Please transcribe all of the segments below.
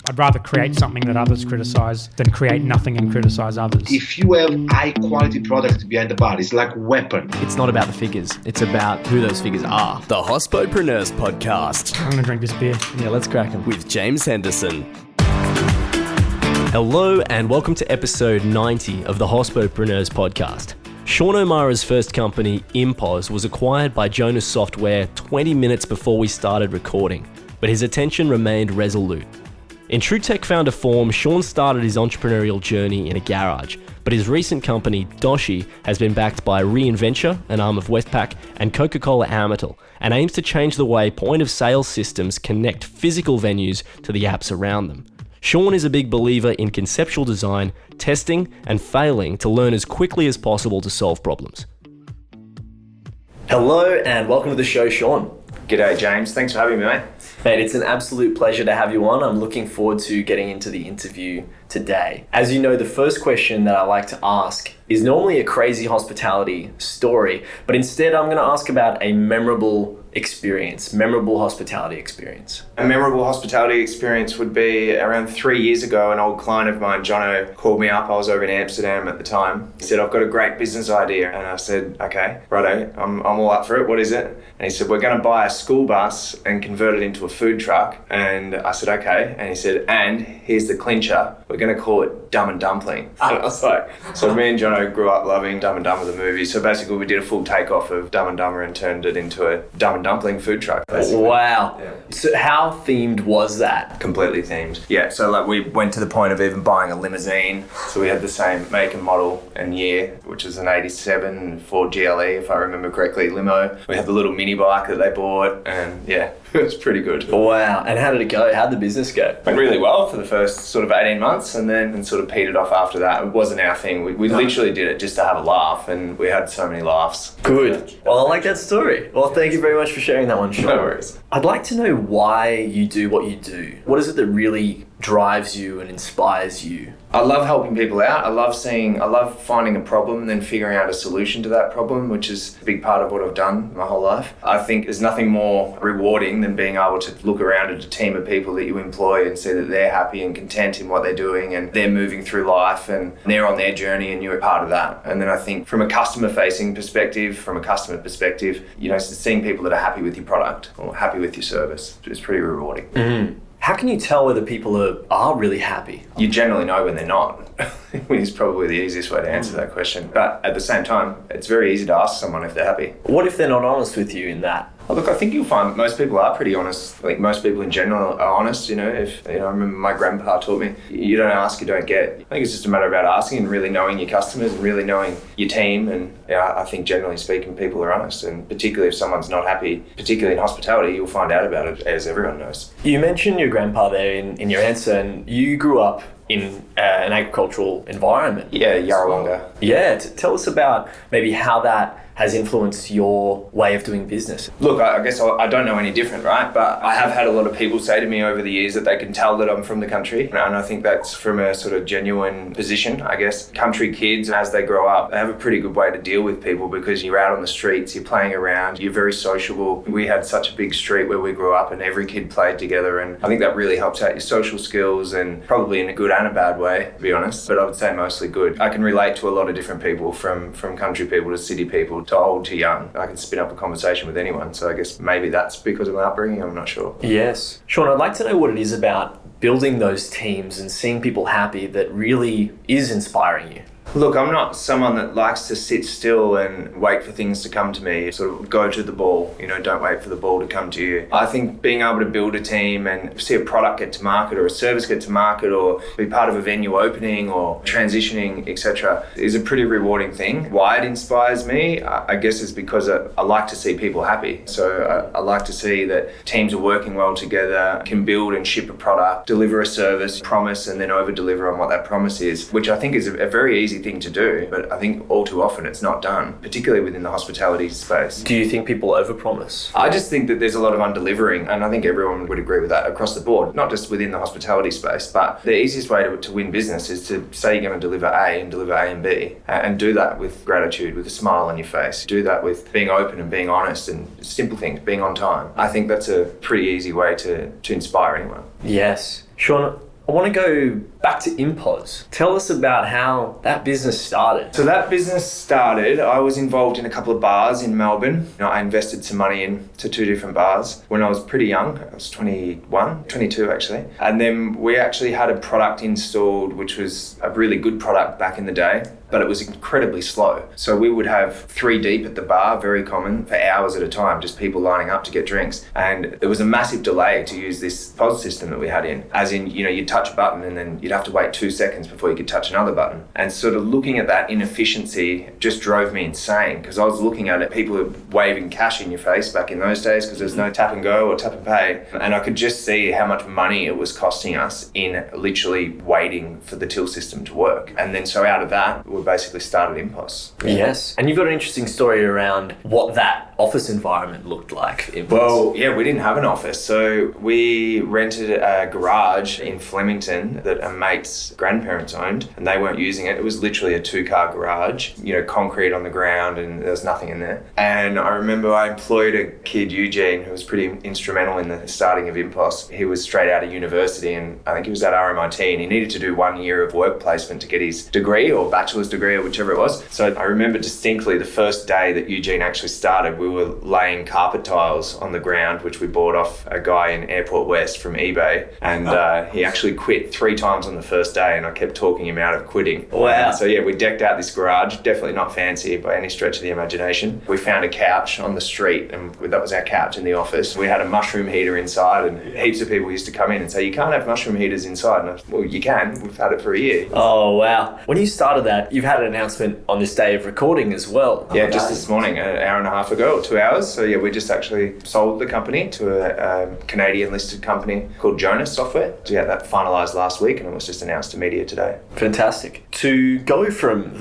I'd rather create something that others criticize than create nothing and criticize others. If you have high quality product behind the bar, it's like a weapon. It's not about the figures, it's about who those figures are. The Hospodpreneurs Podcast. I'm gonna drink this beer. Yeah, let's crack them. With James Henderson. Hello and welcome to episode 90 of the Hospodpreneurs Podcast. Sean O'Mara's first company, Impos, was acquired by Jonas Software 20 minutes before we started recording, but his attention remained resolute. In true tech founder form, Sean started his entrepreneurial journey in a garage, but his recent company, Doshii, has been backed by Reinventure, an arm of Westpac, and Coca-Cola Amatil, and aims to change the way point-of-sale systems connect physical venues to the apps around them. Sean is a big believer in conceptual design, testing, and failing to learn as quickly as possible to solve problems. Hello, and welcome to the show, Sean. G'day, James. Thanks for having me, mate. Mate, it's an absolute pleasure to have you on. I'm looking forward to getting into the interview today. As you know, the first question that I like to ask is normally a crazy hospitality story, but instead I'm going to ask about a memorable hospitality experience. A memorable hospitality experience would be around 3 years ago. An old client of mine, Jono, called me up. I was over in Amsterdam at the time. He said, I've got a great business idea. And I said, okay, righto, I'm all up for it. What is it? And he said, we're going to buy a school bus and convert it into a food truck. And I said, okay. And he said, and here's the clincher. We're going to call it Dumb and Dumpling. And I was like, so me and Jono grew up loving Dumb and Dumber, the movie. So basically we did a full takeoff of Dumb and Dumber and turned it into a Dumb and Dumpling food truck. Basically. Wow. Yeah. So how themed was that? Completely themed. Yeah, so like we went to the point of even buying a limousine. So we had the same make and model and year, which is an 87 Ford GLE, if I remember correctly, limo. We had the little mini bike that they bought, and yeah, it was pretty good. Wow. And how did it go? How did the business go? Went really well for the first sort of 18 months and then sort of petered off after that. It wasn't our thing. We literally did it just to have a laugh, and we had so many laughs. Good. Well, I like that story. Well, thank you very much for sharing that one, Sean. No worries. I'd like to know why you do what you do. What is it that really drives you and inspires you? I love helping people out. I love finding a problem and then figuring out a solution to that problem, which is a big part of what I've done my whole life. I think there's nothing more rewarding than being able to look around at a team of people that you employ and see that they're happy and content in what they're doing and they're moving through life and they're on their journey and you're a part of that. And then I think from a customer perspective, you know, seeing people that are happy with your product or happy with your service is pretty rewarding. Mm-hmm. How can you tell whether people are really happy? You generally know when they're not, which is probably the easiest way to answer that question. But at the same time, it's very easy to ask someone if they're happy. What if they're not honest with you in that? Oh, look, I think you'll find most people are pretty honest. Like most people in general are honest, you know. I remember my grandpa taught me, you don't ask, you don't get. I think it's just a matter about asking and really knowing your customers and really knowing your team. And yeah, I think generally speaking, people are honest. And particularly if someone's not happy, particularly in hospitality, you'll find out about it, as everyone knows. You mentioned your grandpa there in your answer, and you grew up in an agricultural environment. Yeah, Yarrawonga. Yeah, tell us about maybe how that has influenced your way of doing business. Look, I guess I don't know any different, right? But I have had a lot of people say to me over the years that they can tell that I'm from the country. And I think that's from a sort of genuine position, I guess. Country kids, as they grow up, they have a pretty good way to deal with people because you're out on the streets, you're playing around, you're very sociable. We had such a big street where we grew up and every kid played together. And I think that really helps out your social skills, and probably in a good and a bad way, to be honest. But I would say mostly good. I can relate to a lot of different people, from country people to city people, to old to young. I can spin up a conversation with anyone. So I guess maybe that's because of my upbringing. I'm not sure. Yes. Sean, I'd like to know what it is about building those teams and seeing people happy that really is inspiring you. Look, I'm not someone that likes to sit still and wait for things to come to me. Sort of go to the ball, don't wait for the ball to come to you. I think being able to build a team and see a product get to market or a service get to market or be part of a venue opening or transitioning, etc., is a pretty rewarding thing. Why it inspires me, I guess, is because I like to see people happy. So I like to see that teams are working well together, can build and ship a product, deliver a service, promise, and then over-deliver on what that promise is, which I think is a very easy thing to do, but I think all too often it's not done, particularly within the hospitality space. Do you think people overpromise? I just think that there's a lot of undelivering, and I think everyone would agree with that across the board, not just within the hospitality space, but the easiest way to win business is to say you're going to deliver A and deliver A and B, and do that with gratitude, with a smile on your face. Do that with being open and being honest and simple things, being on time. I think that's a pretty easy way to inspire anyone. Yes. Sean, I want to go back to Impos. Tell us about how that business started. So that business started, I was involved in a couple of bars in Melbourne. I invested some money into 2 different bars when I was pretty young. I was 22 actually. And then we actually had a product installed, which was a really good product back in the day, but it was incredibly slow. So we would have 3 deep at the bar, very common, for hours at a time, just people lining up to get drinks. And there was a massive delay to use this POS system that we had in, as in, you'd touch a button and then you'd have to wait 2 seconds before you could touch another button. And sort of looking at that inefficiency just drove me insane, because I was looking at it, people were waving cash in your face back in those days because there's no tap and go or tap and pay. And I could just see how much money it was costing us in literally waiting for the till system to work. And then so out of that, we basically started Impos. Yes. And you've got an interesting story around what that office environment looked like. Well, yeah, we didn't have an office. So we rented a garage in Flemington that a mate's grandparents owned, and they weren't using it. It was literally a 2-car garage, concrete on the ground, and there was nothing in there. And I remember I employed a kid, Eugene, who was pretty instrumental in the starting of Impos. He was straight out of university, and I think he was at RMIT, and he needed to do 1 year of work placement to get his degree or bachelor's degree or whichever it was. So I remember distinctly the first day that Eugene actually started, we were laying carpet tiles on the ground, which we bought off a guy in Airport West from eBay. And he actually quit 3 times on the first day, and I kept talking him out of quitting. Wow. So yeah, we decked out this garage, definitely not fancy by any stretch of the imagination. We found a couch on the street, and that was our couch in the office. We had a mushroom heater inside, and heaps of people used to come in and say, "You can't have mushroom heaters inside." And I said, "Well, you can. We've had it for a year." Oh, wow. When you started that, you've had an announcement on this day of recording as well. Yeah, just this morning, an hour and a half ago, or 2 hours. So yeah, we just actually sold the company to a Canadian listed company called Jonas Software. So yeah, that finalised last week, and it was just announced to media today. Fantastic. To go from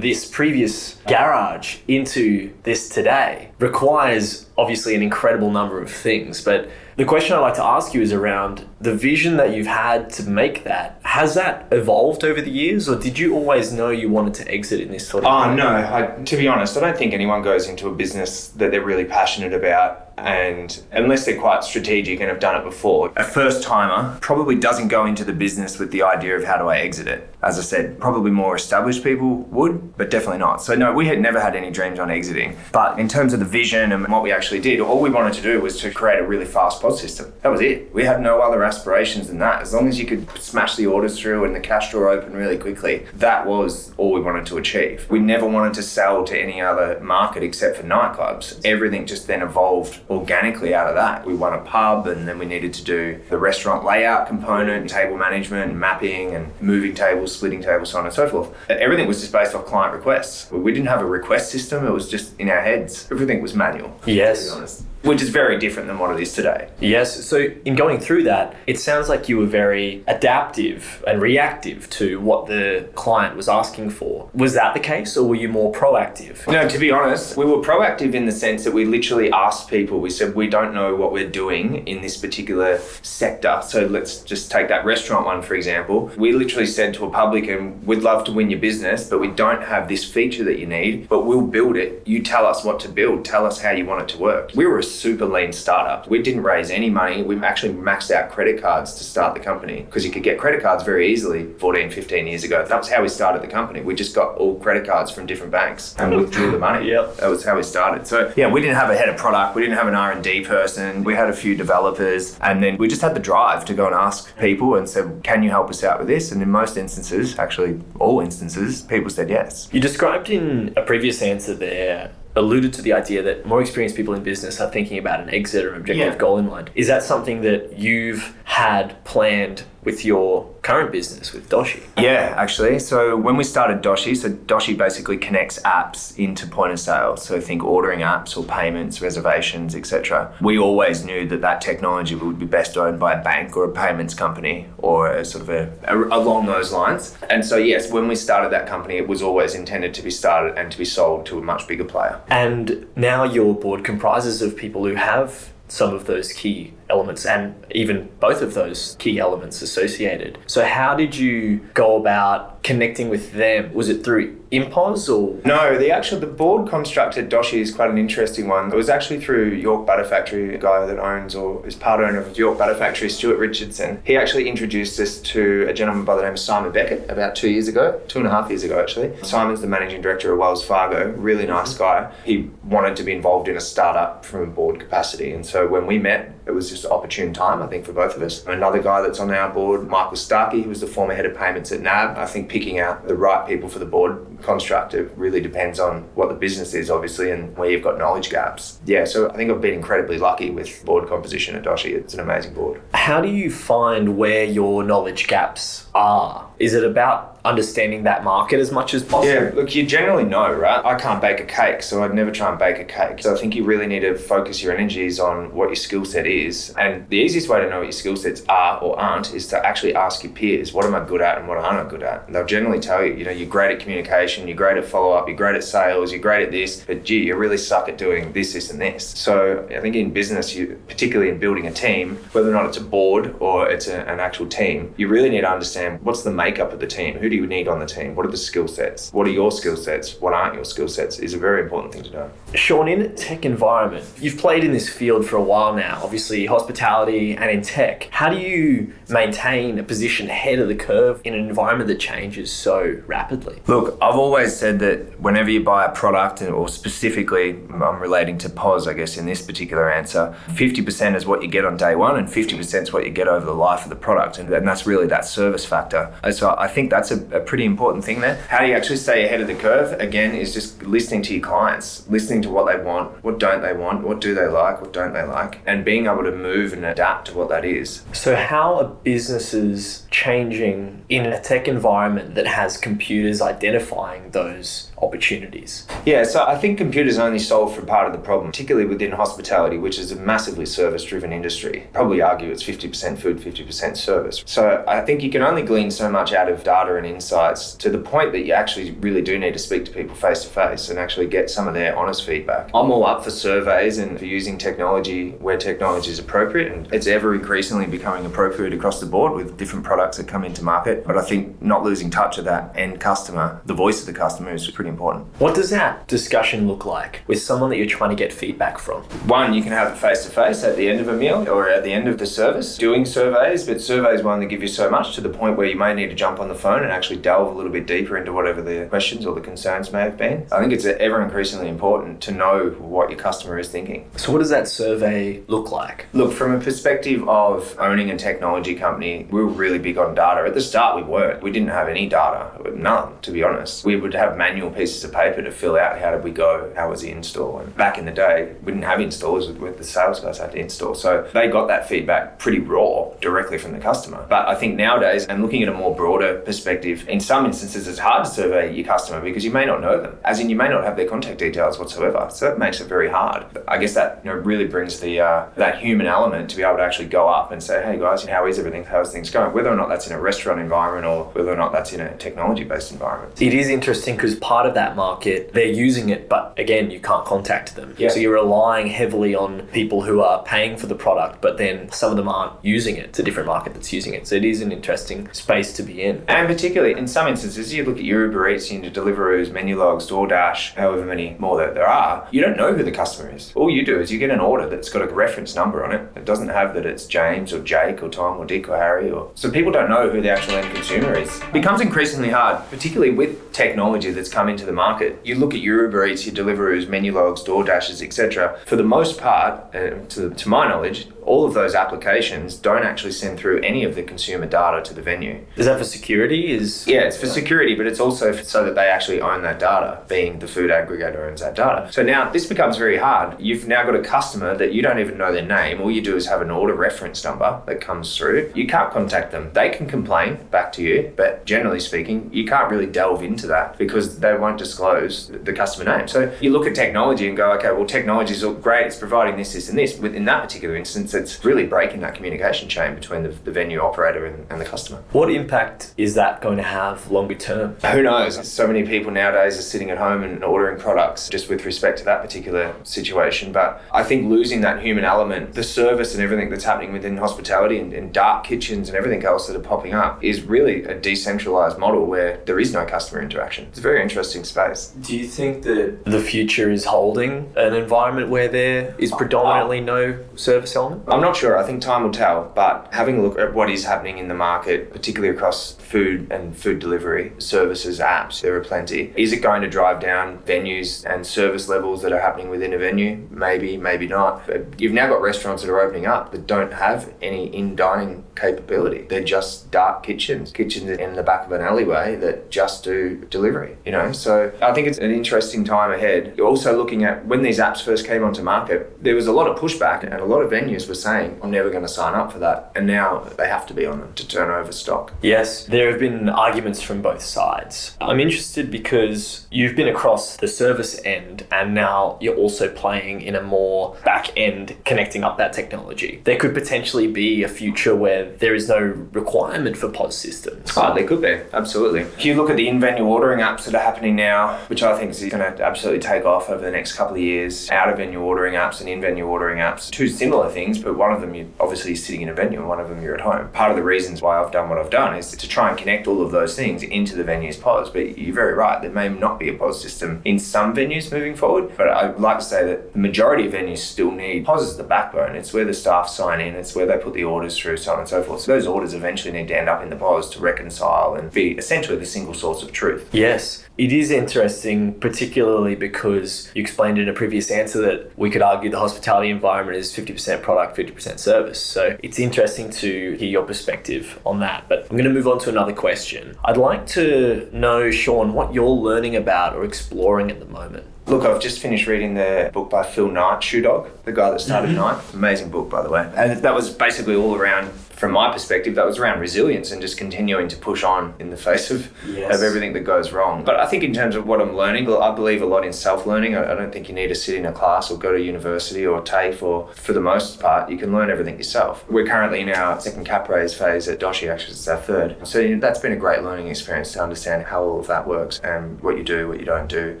this previous garage into this today requires obviously an incredible number of things, but the question I'd like to ask you is around the vision that you've had to make that. Has that evolved over the years, or did you always know you wanted to exit in this sort of way? No. To be honest, I don't think anyone goes into a business that they're really passionate about, and unless they're quite strategic and have done it before. A first timer probably doesn't go into the business with the idea of how do I exit it. As I said, probably more established people would, but definitely not. So no, we had never had any dreams on exiting. But in terms of the vision and what we actually did, all we wanted to do was to create a really fast POS system. That was it. We had no other aspirations than that. As long as you could smash the orders through and the cash drawer open really quickly, that was all we wanted to achieve. We never wanted to sell to any other market except for nightclubs. Everything just then evolved organically out of that. We won a pub, and then we needed to do the restaurant layout component, table management, mapping, and moving tables, splitting tables, so on and so forth. Everything was just based off client requests. We didn't have a request system. It was just in our heads. Everything was manual. Yes. To be honest. Which is very different than what it is today. Yes. So in going through that, it sounds like you were very adaptive and reactive to what the client was asking for. Was that the case, or were you more proactive? No, to be honest, we were proactive in the sense that we literally asked people, we said, we don't know what we're doing in this particular sector. So let's just take that restaurant one, for example. We literally said to a publican, we'd love to win your business, but we don't have this feature that you need, but we'll build it. You tell us what to build. Tell us how you want it to work. We were a super lean startup. We didn't raise any money. We actually maxed out credit cards to start the company, because you could get credit cards very easily 14, 15 years ago. That was how we started the company. We just got all credit cards from different banks and withdrew the money. Yep. That was how we started. So yeah, we didn't have a head of product. We didn't have an R&D person. We had a few developers, and then we just had the drive to go and ask people and said, can you help us out with this? And in most instances, actually all instances, people said yes. You described in a previous answer there, alluded to the idea that more experienced people in business are thinking about an exit or objective goal in mind. Is that something that you've had planned with your current business with Doshii? Yeah, actually. So when we started Doshii, so Doshii basically connects apps into point of sale. So think ordering apps or payments, reservations, etc. We always knew that that technology would be best owned by a bank or a payments company or a sort of along those lines. And so yes, when we started that company, it was always intended to be started and to be sold to a much bigger player. And now your board comprises of people who have some of those key elements and even both of those key elements associated. So how did you go about connecting with them? Was it through Impos or? No, the board construct at Doshii is quite an interesting one. It was actually through York Butter Factory, a guy that owns or is part owner of York Butter Factory, Stuart Richardson. He actually introduced us to a gentleman by the name of Simon Beckett about 2 years ago, 2.5 years ago actually. Simon's the managing director of Wells Fargo, really nice guy. He wanted to be involved in a startup from a board capacity. And so when we met, it was just an opportune time, I think, for both of us. Another guy that's on our board, Michael Starkey, who was the former head of payments at NAB. I think picking out the right people for the board construct, it really depends on what the business is, obviously, and where you've got knowledge gaps. Yeah, so I think I've been incredibly lucky with board composition at Doshii. It's an amazing board. How do you find where your knowledge gaps are? Is it about understanding that market as much as possible? Yeah, look, you generally know, right? I can't bake a cake, so I'd never try and bake a cake. So I think you really need to focus your energies on what your skill set is. And the easiest way to know what your skill sets are or aren't is to actually ask your peers, what am I good at and what am I not good at? And they'll generally tell you, you're great at communication, you're great at follow-up, you're great at sales, you're great at this, but gee, you really suck at doing this, this, and this. So I think in business, particularly in building a team, whether or not it's a board or it's an actual team, you really need to understand what's the makeup of the team. Who do you need on the team? What are the skill sets? What are your skill sets? What aren't your skill sets is a very important thing to know. Sean, in a tech environment, you've played in this field for a while now, obviously hospitality and in tech. How do you maintain a position ahead of the curve in an environment that changes so rapidly? Look, I've always said that whenever you buy a product, or specifically I'm relating to POS, I guess, in this particular answer, 50% is what you get on day one and 50% is what you get over the life of the product. And that's really that service factor. So I think that's a pretty important thing there. How do you actually stay ahead of the curve? Again, is just listening to your clients, listening to what they want, what don't they want, what do they like, what don't they like, and being able to move and adapt to what that is. So how are businesses changing in a tech environment that has computers identifying those opportunities? Yeah, so I think computers only solve for part of the problem, particularly within hospitality, which is a massively service-driven industry. Probably argue it's 50% food, 50% service. So I think you can only glean so much out of data and insights to the point that you actually really do need to speak to people face-to-face and actually get some of their honest feedback. I'm all up for surveys and for using technology where technology is appropriate, and it's ever increasingly becoming appropriate across the board with different products that come into market. But I think not losing touch of that end customer, the voice of the customer, is pretty important. What does that discussion look like with someone that you're trying to get feedback from? One, you can have it face-to-face at the end of a meal or at the end of the service, doing surveys, but surveys will only give you so much to the point where you may need to jump on the phone and actually delve a little bit deeper into whatever the questions or the concerns may have been. I think it's ever increasingly important to know what your customer is thinking. So what does that survey look like? Look, from a perspective of owning a technology company, we were really big on data. At the start, we weren't. We didn't have any data, none, to be honest. We would have manual pieces of paper to fill out how did we go, how was the install. And back in the day, we didn't have installers with the sales guys had to install. So they got that feedback pretty raw directly from the customer. But I think nowadays, and looking at a more broader perspective, in some instances, it's hard to survey your customer because you may not know them. As in, you may not have their contact details whatsoever. So that makes it very hard. But I guess that really brings the that human element to be able to actually go up and say, hey guys, how is everything? How's things going? Whether or not that's in a restaurant environment or whether or not that's in a technology-based environment. It is interesting because part of that market, they're using it, but again, you can't contact them. Yeah. So you're relying heavily on people who are paying for the product, but then some of them aren't using it. It's a different market that's using it. So it is an interesting space to be in. And particularly in some instances, you look at your Uber Eats, you need Deliveroo's, Menulogs, DoorDash, however many more that there are, you don't know who the customer is. All you do is you get an order that's got a reference number on it. It doesn't have that it's James or Jake or Tom or Dick or Harry. So people don't know who the actual end consumer is. It becomes increasingly hard, particularly with technology that's come into the market. You look at your Uber Eats, your Deliveroo's, Menulogs, DoorDashes, etc. For the most part, to my knowledge, all of those applications don't actually send through any of the consumer data to the venue. Is that for security? Yeah, it's for security, but it's also so that they actually own that data, being the food aggregator owns that data. So now this becomes very hard. You've now got a customer that you don't even know their name. All you do is have an order reference number that comes through. You can't contact them. They can complain back to you, but generally speaking, you can't really delve into that because they won't disclose the customer name. So you look at technology and go, okay, well, technology is all great. It's providing this, this, and this. Within that particular instance, it's really breaking that communication chain between the venue operator and the customer. What impact is that going to have longer term? Who knows? So many people nowadays are sitting at home and ordering products just with respect to that particular situation. But I think losing that human element, the service and everything that's happening within hospitality and dark kitchens and everything else that are popping up is really a decentralized model where there is no customer interaction. It's a very interesting space. Do you think that the future is holding an environment where there is predominantly no service element? I'm not sure. I think time will tell. But having a look at what is happening in the market, particularly across food and food delivery, services, apps, there are plenty. Is it going to drive down venues and service levels that are happening within a venue? Maybe, maybe not. But you've now got restaurants that are opening up that don't have any in-dining capability. They're just dark kitchens in the back of an alleyway that just do delivery, So I think it's an interesting time ahead. You're also looking at when these apps first came onto market, there was a lot of pushback and a lot of venues were saying, I'm never going to sign up for that. And now they have to be on them to turn over stock. Yes, there have been arguments from both sides. I'm interested because you've been across the service end and now you're also playing in a more back end, connecting up that technology. There could potentially be a future where there is no requirement for POS systems. Oh, there could be, absolutely. If you look at the in-venue ordering apps that are happening now, which I think is going to absolutely take off over the next couple of years, out-of-venue ordering apps and in-venue ordering apps, two similar things, but one of them you obviously sitting in a venue and one of them you're at home. Part of the reasons why I've done what I've done is to try and connect all of those things into the venue's POS. But you're very right, there may not be a POS system in some venues moving forward, but I'd like to say that the majority of venues still need POS as the backbone. It's where the staff sign in, it's where they put the orders through, so on and so forth. So those orders eventually need to end up in the POS to reconcile and be essentially the single source of truth. Yes. It is interesting, particularly because you explained in a previous answer that we could argue the hospitality environment is 50% product, 50% service. So it's interesting to hear your perspective on that. But I'm going to move on to another question. I'd like to know, Sean, what you're learning about or exploring at the moment. Look, I've just finished reading the book by Phil Knight, Shoe Dog, the guy that started Knight. Amazing book, by the way. And that was basically all around, from my perspective, that was around resilience and just continuing to push on in the face of everything that goes wrong. But I think in terms of what I'm learning, I believe a lot in self-learning. I don't think you need to sit in a class or go to university or TAFE, or for the most part, you can learn everything yourself. We're currently in our second cap raise phase at Doshii, actually it's our third. So that's been a great learning experience to understand how all of that works and what you do, what you don't do.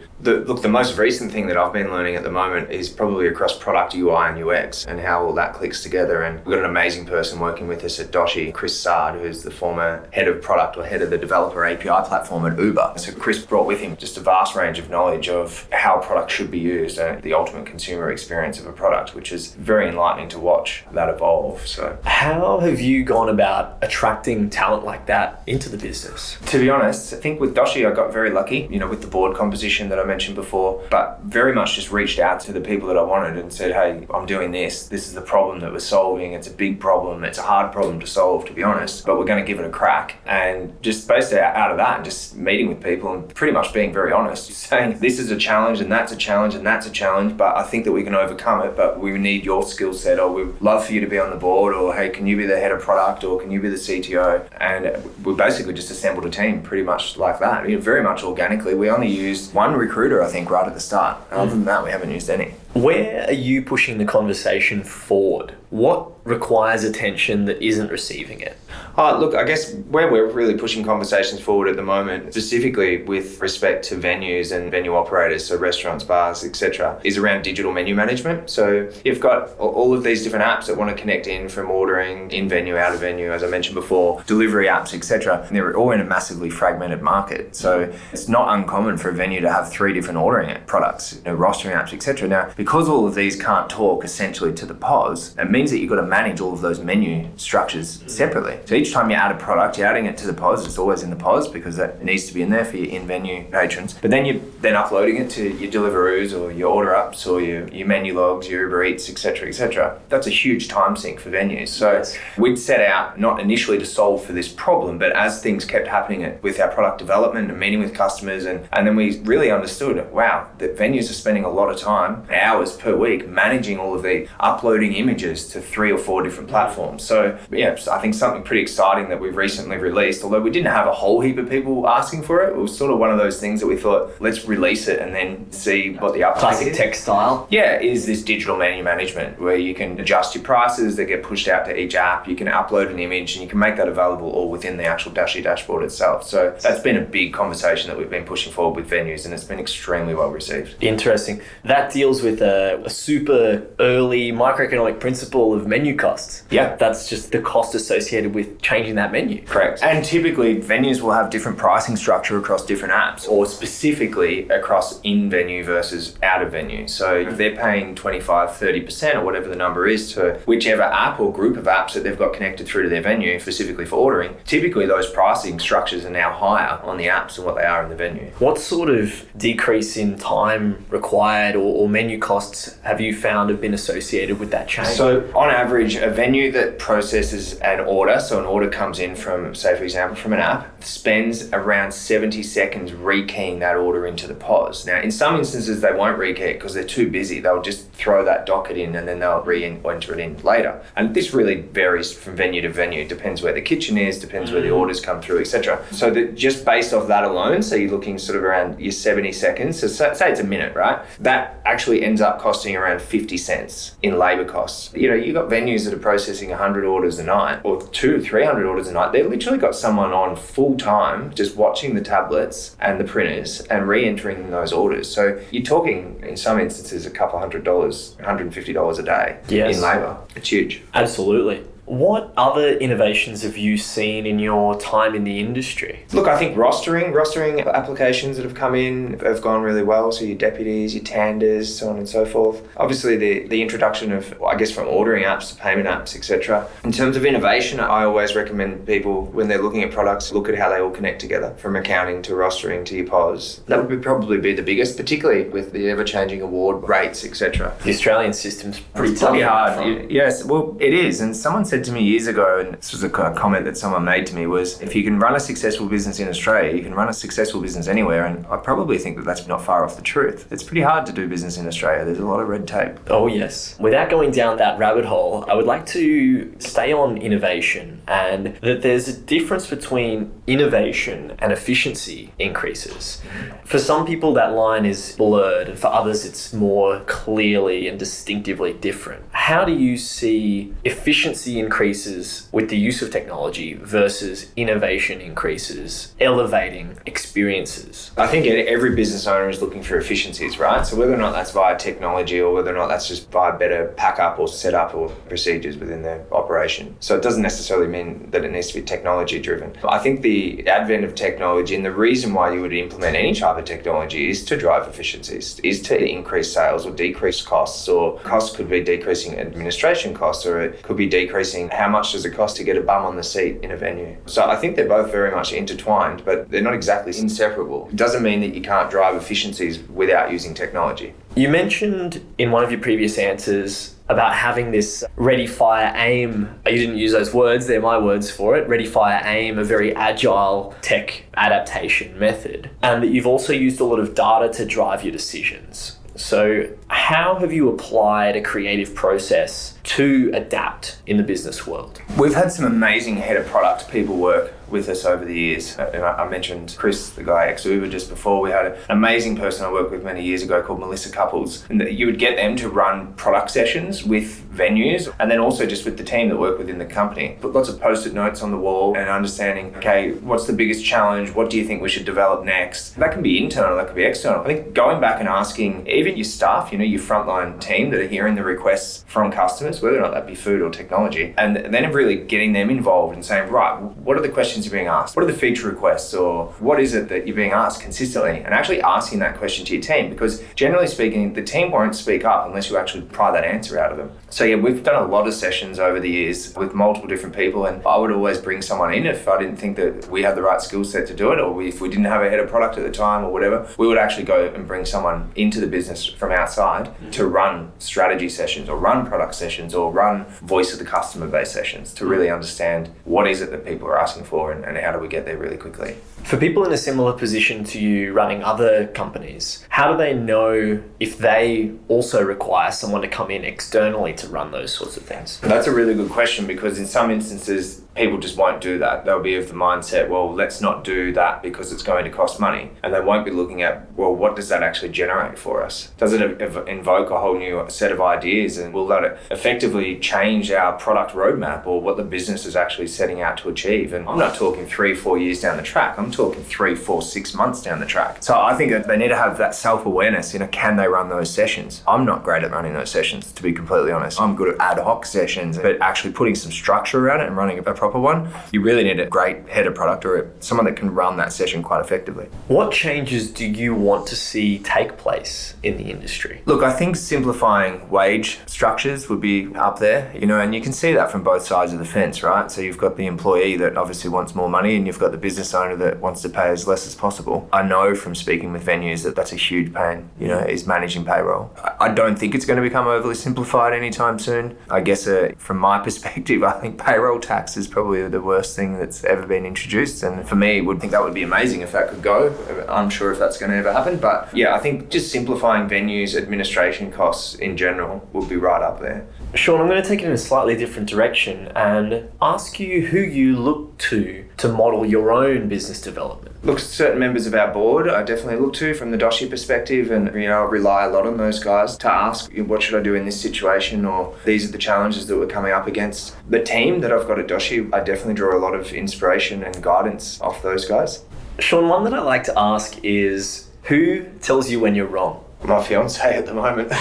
The most recent thing that I've been learning at the moment is probably across product UI and UX and how all that clicks together. And we've got an amazing person working with us at Doshii, Chris Sard, who's the former head of product or head of the developer API platform at Uber. So Chris brought with him just a vast range of knowledge of how product should be used and the ultimate consumer experience of a product, which is very enlightening to watch that evolve. So how have you gone about attracting talent like that into the business? To be honest, I think with Doshii, I got very lucky, with the board composition that I mentioned before, but very much just reached out to the people that I wanted and said, hey, I'm doing this. This is the problem that we're solving. It's a big problem. It's a hard problem to solve, to be honest, but we're going to give it a crack. And just based out of that and just meeting with people and pretty much being very honest, saying this is a challenge and that's a challenge and that's a challenge, but I think that we can overcome it, but we need your skill set, or we'd love for you to be on the board, or hey, can you be the head of product, or can you be the CTO? And we basically just assembled a team pretty much like that, very much organically. We only used one recruiter, I think, right at the start. Other than that, we haven't used any. Where are you pushing the conversation forward? What requires attention that isn't receiving it? Look, I guess where we're really pushing conversations forward at the moment, specifically with respect to venues and venue operators, so restaurants, bars, etc., is around digital menu management. So you've got all of these different apps that want to connect in from ordering, in venue, out of venue, as I mentioned before, delivery apps, etc. And they're all in a massively fragmented market. So it's not uncommon for a venue to have 3 different ordering products, rostering apps, etc. Now, because all of these can't talk essentially to the POS, it means that you've got to manage all of those menu structures separately. So each time you add a product, you're adding it to the POS. It's always in the POS because that needs to be in there for your in-venue patrons. But then you're uploading it to your Deliveroos or your order ups or your menu logs, your Uber Eats, etc., etc. That's a huge time sink for venues. So we'd set out not initially to solve for this problem, but as things kept happening with our product development and meeting with customers, and then we really understood, wow, that venues are spending a lot of time, hours hours per week managing all of the uploading images to 3 or 4 different platforms. So yeah, I think something pretty exciting that we've recently released, although we didn't have a whole heap of people asking for it. It was sort of one of those things that we thought, let's release it and then see what the uptake Classic is. tech style. Yeah, is this digital menu management where you can adjust your prices that get pushed out to each app, you can upload an image and you can make that available all within the actual Doshii dashboard itself. So that's been a big conversation that we've been pushing forward with venues, and it's been extremely well received. Interesting. That deals with a super early microeconomic principle of menu costs. Yeah. That's just the cost associated with changing that menu. Correct. And typically venues will have different pricing structure across different apps, or specifically across in-venue versus out-of-venue. So if they're paying 25, 30% or whatever the number is to whichever app or group of apps that they've got connected through to their venue, specifically for ordering, typically those pricing structures are now higher on the apps than what they are in the venue. What sort of decrease in time required or menu costs have you found have been associated with that change? So on average, a venue that processes an order, so an order comes in from, say for example, from an app, spends around 70 seconds rekeying that order into the POS. Now, in some instances, they won't rekey it because they're too busy. They'll just throw that docket in and then they'll re-enter it in later. And this really varies from venue to venue. It depends where the kitchen is, depends where the orders come through, etc. So that just based off that alone, so you're looking sort of around your 70 seconds, so say it's a minute, right? That actually ends up costing around 50 cents in labor costs. You know, you've got venues that are processing 100 orders a night or 200-300 orders a night. They've literally got someone on full time just watching the tablets and the printers and re-entering those orders. So you're talking in some instances a couple $100, $150 a day in labor. It's huge. Absolutely. What other innovations have you seen in your time in the industry? Look, I think rostering applications that have come in have gone really well. So your deputies, your tanders, so on and so forth. Obviously the introduction of, I guess, from ordering apps to payment apps, etc. In terms of innovation, I always recommend people, when they're looking at products, look at how they all connect together, from accounting to rostering to your POS. That would probably be the biggest, particularly with the ever-changing award rates, etc. The Australian system's pretty tough. Pretty hard. Yes, well, it is. And someone said to me years ago, and this was a comment that someone made to me, was if you can run a successful business in Australia, you can run a successful business anywhere. And I probably think that that's not far off the truth. It's pretty hard to do business in Australia. There's a lot of red tape. Oh yes. Without going down that rabbit hole, I would like to stay on innovation, and that there's a difference between innovation and efficiency increases. For some people that line is blurred, and for others it's more clearly and distinctively different. How do you see efficiency increases with the use of technology versus innovation increases, elevating experiences? I think every business owner is looking for efficiencies, right? So whether or not that's via technology or whether or not that's just via better pack up or setup or procedures within their operation. So it doesn't necessarily mean that it needs to be technology driven. I think the advent of technology, and the reason why you would implement any type of technology, is to drive efficiencies, is to increase sales or decrease costs, or costs could be decreasing administration costs, or it could be decreasing how much does it cost to get a bum on the seat in a venue. So I think they're both very much intertwined, but they're not exactly inseparable. It doesn't mean that you can't drive efficiencies without using technology. You mentioned in one of your previous answers about having this ready, fire, aim. You didn't use those words, they're my words for it. Ready, fire, aim, a very agile tech adaptation method. And that you've also used a lot of data to drive your decisions. So how have you applied a creative process to adapt in the business world? We've had some amazing head of product people work with us over the years. I mentioned Chris, the guy ex-Uber, just before. We had an amazing person I worked with many years ago called Melissa Couples. And you would get them to run product sessions with venues, and then also just with the team that work within the company. Put lots of post-it notes on the wall and understanding, okay, what's the biggest challenge? What do you think we should develop next? That can be internal, that could be external. I think going back and asking even your staff, your frontline team that are hearing the requests from customers, whether or not that be food or technology, and then really getting them involved and saying, right, what are the questions you're being asked? What are the feature requests, or what is it that you're being asked consistently? And actually asking that question to your team, because generally speaking, the team won't speak up unless you actually pry that answer out of them. So yeah, we've done a lot of sessions over the years with multiple different people, and I would always bring someone in if I didn't think that we had the right skill set to do it, or if we didn't have a head of product at the time or whatever, we would actually go and bring someone into the business from outside to run strategy sessions or run product sessions or run voice of the customer base sessions to really understand what is it that people are asking for, for, and how do we get there really quickly. For people in a similar position to you running other companies, how do they know if they also require someone to come in externally to run those sorts of things? That's a really good question, because in some instances, people just won't do that. They'll be of the mindset, well, let's not do that because it's going to cost money. And they won't be looking at, well, what does that actually generate for us? Does it invoke a whole new set of ideas? And will that effectively change our product roadmap or what the business is actually setting out to achieve? And I'm not talking 3-4 years down the track. I'm talking 3, 4, 6 months down the track. So I think that they need to have that self-awareness, can they run those sessions? I'm not great at running those sessions, to be completely honest. I'm good at ad hoc sessions, but actually putting some structure around it and running a proper one, you really need a great head of product or someone that can run that session quite effectively. What changes do you want to see take place in the industry? Look, I think simplifying wage structures would be up there, and you can see that from both sides of the fence, right? So you've got the employee that obviously wants more money, and you've got the business owner that wants to pay as less as possible. I know from speaking with venues that that's a huge pain, is managing payroll. I don't think it's going to become overly simplified anytime soon. I guess from my perspective, I think payroll tax is probably the worst thing that's ever been introduced. And for me, would think that would be amazing if that could go. I'm sure if that's going to ever happen. But yeah, I think just simplifying venues, administration costs in general would be right up there. Sean, I'm going to take it in a slightly different direction and ask you who you look to model your own business development. Look, certain members of our board I definitely look to from the Doshii perspective, and I rely a lot on those guys to ask, what should I do in this situation, or these are the challenges that we're coming up against. The team that I've got at Doshii, I definitely draw a lot of inspiration and guidance off those guys. Sean, one that I like to ask is, who tells you when you're wrong? My fiance at the moment.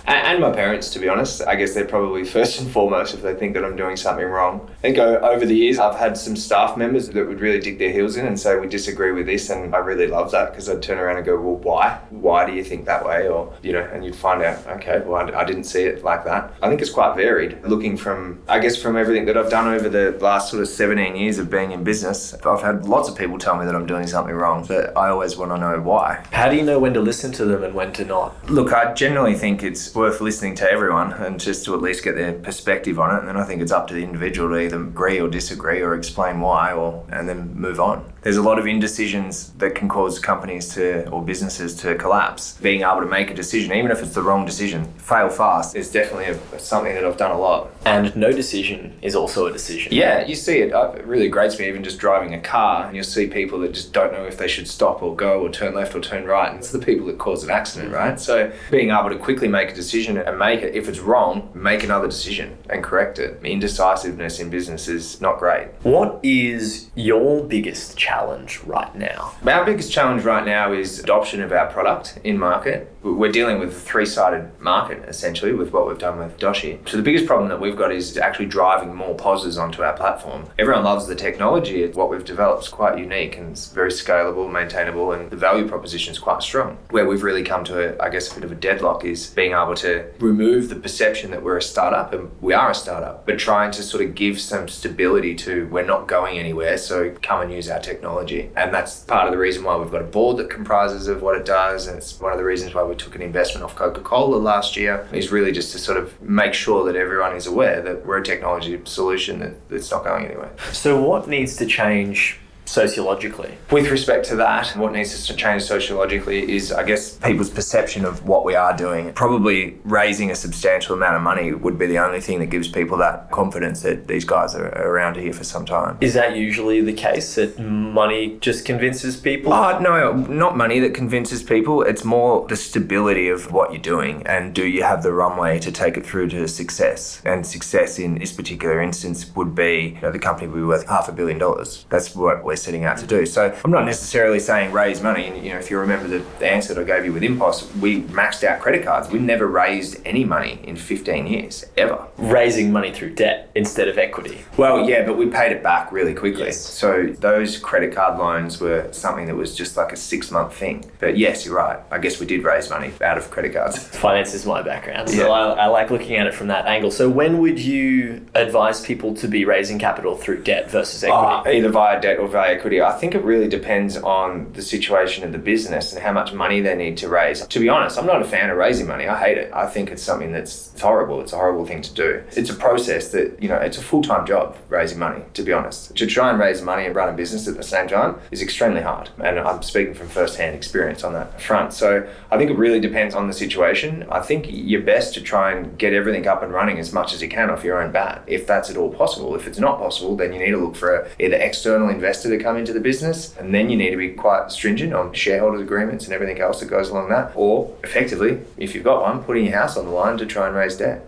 And my parents, to be honest. I guess they're probably first and foremost if they think that I'm doing something wrong. I think over the years, I've had some staff members that would really dig their heels in and say, we disagree with this. And I really love that, because I'd turn around and go, well, why? Why do you think that way? Or, and you'd find out, okay, well, I didn't see it like that. I think it's quite varied. Looking from everything that I've done over the last sort of 17 years of being in business, I've had lots of people tell me that I'm doing something wrong, but I always want to know why. How do you know when to listen to them and when to not? Look, I generally think it's worth listening to everyone and just to at least get their perspective on it, and then I think it's up to the individual to either agree or disagree or explain why, and then move on. There's a lot of indecisions that can cause companies or businesses to collapse. Being able to make a decision, even if it's the wrong decision, fail fast, is definitely something that I've done a lot. And no decision is also a decision. Yeah, you see it. It really grates me even just driving a car, and you'll see people that just don't know if they should stop or go or turn left or turn right, and it's the people that cause an accident, right? So being able to quickly make a decision and make it, if it's wrong, make another decision and correct it. Indecisiveness in business is not great. What is your biggest challenge right now? Our biggest challenge right now is adoption of our product in market. We're dealing with a three-sided market, essentially, with what we've done with Doshii. So the biggest problem that we've got is actually driving more POSs onto our platform. Everyone loves the technology. What we've developed is quite unique and it's very scalable, maintainable, and the value proposition is quite strong. Where we've really come to, a bit of a deadlock is being able to remove the perception that we're a startup, and we are a startup, but trying to sort of give some stability to, we're not going anywhere, so come and use our technology. And that's part of the reason why we've got a board that comprises of what it does, and it's one of the reasons why we took an investment off Coca-Cola last year, is really just to sort of make sure that everyone is aware that we're a technology solution that's not going anywhere. So what needs to change sociologically? With respect to that, what needs to change sociologically is, I guess, people's perception of what we are doing. Probably raising a substantial amount of money would be the only thing that gives people that confidence that these guys are around here for some time. Is that usually the case, that money just convinces people? No, not money that convinces people. It's more the stability of what you're doing, and do you have the runway to take it through to success? And success in this particular instance would be, the company would be worth $500 million. That's what we're setting out to do. So I'm not necessarily saying raise money. And, if you remember the answer that I gave you with Impos, we maxed out credit cards. We never raised any money in 15 years, ever. Raising money through debt instead of equity. Well, yeah, but we paid it back really quickly. Yes. So those credit card loans were something that was just like a 6-month thing. But yes, you're right. I guess we did raise money out of credit cards. Finance is my background, so I like looking at it from that angle. So when would you advise people to be raising capital through debt versus equity? Either via debt or via high equity, I think it really depends on the situation of the business and how much money they need to raise. To be honest, I'm not a fan of raising money. I hate it. I think it's something it's horrible. It's a horrible thing to do. It's a process that, it's a full-time job, raising money, to be honest. To try and raise money and run a business at the same time is extremely hard. And I'm speaking from first-hand experience on that front. So I think it really depends on the situation. I think you're best to try and get everything up and running as much as you can off your own bat, if that's at all possible. If it's not possible, then you need to look for either external investor to come into the business, and then you need to be quite stringent on shareholders agreements and everything else that goes along that. Or effectively, if you've got one, putting your house on the line to try and raise debt.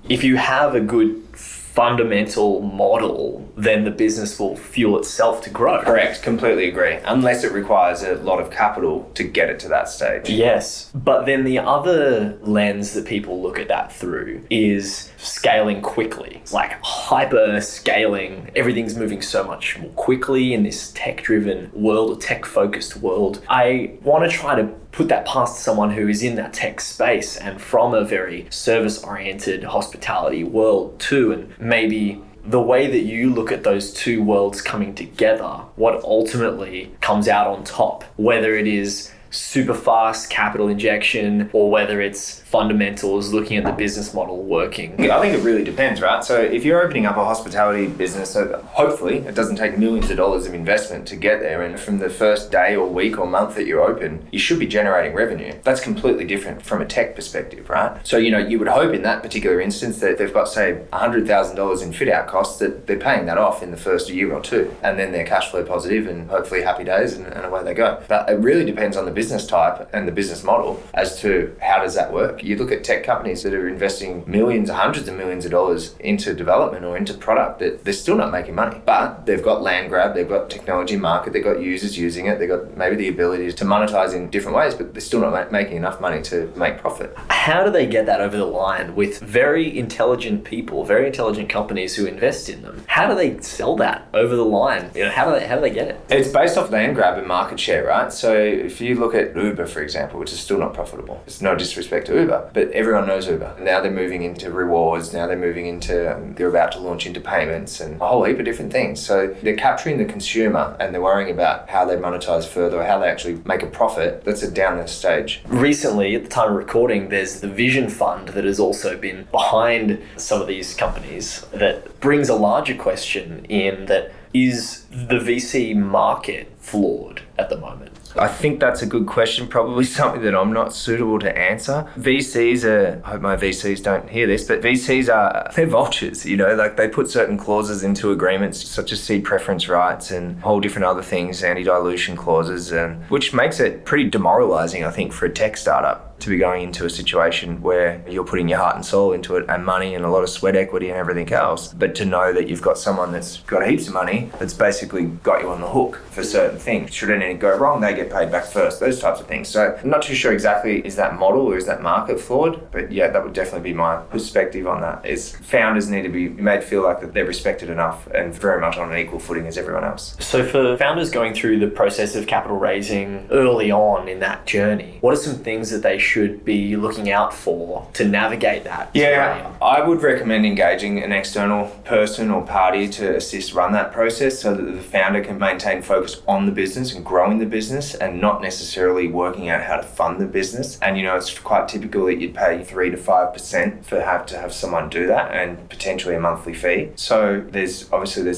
If you have a good fundamental model, then the business will fuel itself to grow. Correct, completely agree. Unless it requires a lot of capital to get it to that stage. Yes, but then the other lens that people look at that through is scaling quickly. It's like hyper scaling. Everything's moving so much more quickly in this tech-driven world, or tech-focused world. I want to try to put that past someone who is in that tech space and from a very service-oriented hospitality world too, and maybe the way that you look at those two worlds coming together, what ultimately comes out on top, whether it is super fast capital injection or whether it's fundamentals, looking at the business model working. I think it really depends, right? So if you're opening up a hospitality business, so hopefully it doesn't take millions of dollars of investment to get there, and from the first day or week or month that you're open, you should be generating revenue. That's completely different from a tech perspective, right? So, you would hope in that particular instance that they've got, say, $100,000 in fit out costs, that they're paying that off in the first year or two, and then they're cash flow positive and hopefully happy days, and away they go. But it really depends on the business type and the business model as to how does that work. You look at tech companies that are investing millions, hundreds of millions of dollars into development or into product, that they're still not making money, but they've got land grab, they've got technology market, they've got users using it, they've got maybe the ability to monetize in different ways, but they're still not making enough money to make profit. How do they get that over the line with very intelligent people, very intelligent companies who invest in them? How do they sell that over the line? How do they get it? It's based off land grab and market share, right? So if you look at Uber, for example, which is still not profitable, it's no disrespect to Uber, but everyone knows Uber. Now they're moving into rewards, now they're moving into, they're about to launch into payments and a whole heap of different things. So they're capturing the consumer and they're worrying about how they monetize further or how they actually make a profit. That's a down the stage. Recently, at the time of recording, there's the Vision Fund that has also been behind some of these companies that brings a larger question in that, is the VC market flawed at the moment? I think that's a good question, probably something that I'm not suitable to answer. VCs are, I hope my VCs don't hear this, but VCs they're vultures, like they put certain clauses into agreements such as seed preference rights and whole different other things, anti-dilution clauses, and which makes it pretty demoralizing, I think, for a tech startup to be going into a situation where you're putting your heart and soul into it and money and a lot of sweat equity and everything else, but to know that you've got someone that's got heaps of money that's basically got you on the hook for certain things. Should anything go wrong, they get paid back first, those types of things. So I'm not too sure exactly, is that model or is that market flawed? But yeah, that would definitely be my perspective on that, is founders need to be made feel like that they're respected enough and very much on an equal footing as everyone else. So for founders going through the process of capital raising early on in that journey, what are some things that they should be looking out for to navigate that terrain? I would recommend engaging an external person or party to assist run that process so that the founder can maintain focus on the business and growing the business and not necessarily working out how to fund the business. And it's quite typical that you'd pay 3 to 5% to have someone do that, and potentially a monthly fee. So there's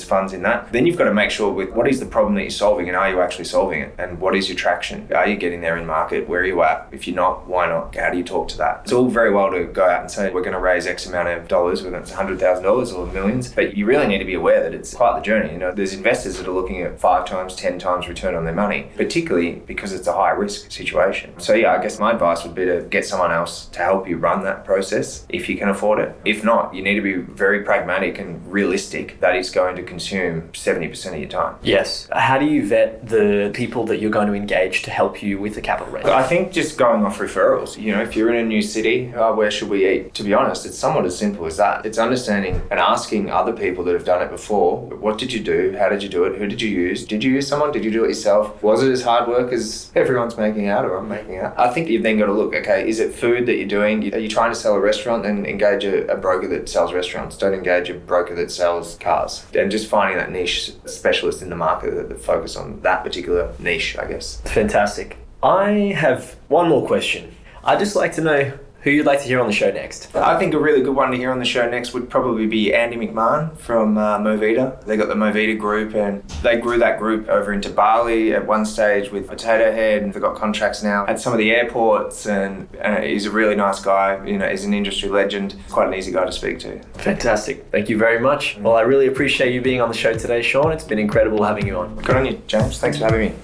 funds in that. Then you've got to make sure with what is the problem that you're solving, and are you actually solving it? And what is your traction? Are you getting there in market? Where are you at? If you're not, why not? How do you talk to that? It's all very well to go out and say we're going to raise X amount of dollars, whether it's $100,000 or millions, but you really need to be aware that it's quite the journey. There's investors that are looking at 5 times, 10 times return on their money, particularly because it's a high risk situation. So I guess my advice would be to get someone else to help you run that process if you can afford it. If not, you need to be very pragmatic and realistic that it's going to consume 70% of your time. Yes. How do you vet the people that you're going to engage to help you with the capital raise? I think just going off referrals referrals. You know, if you're in a new city, where should we eat? To be honest, it's somewhat as simple as that. It's understanding and asking other people that have done it before, what did you do? How did you do it? Who did you use? Did you use someone? Did you do it yourself? Was it as hard work as everyone's making out or I'm making out? I think you've then got to look, okay, is it food that you're doing? Are you trying to sell a restaurant? Then engage a broker that sells restaurants. Don't engage a broker that sells cars. And just finding that niche specialist in the market that focus on that particular niche, I guess. Fantastic. I have one more question. I'd just like to know who you'd like to hear on the show next. I think a really good one to hear on the show next would probably be Andy McMahon from Movida. They got the Movida group and they grew that group over into Bali at one stage with Potato Head, and they've got contracts now at some of the airports, and he's a really nice guy. You know, he's an industry legend. Quite an easy guy to speak to. Fantastic. Thank you very much. Well, I really appreciate you being on the show today, Sean. It's been incredible having you on. Good on you, James. Thanks for having me.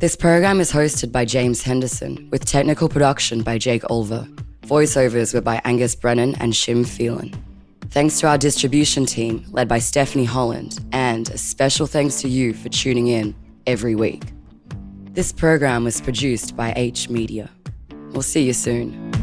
This program is hosted by James Henderson, with technical production by Jake Olver. Voiceovers were by Angus Brennan and Shim Phelan. Thanks to our distribution team, led by Stephanie Holland, and a special thanks to you for tuning in every week. This program was produced by H Media. We'll see you soon.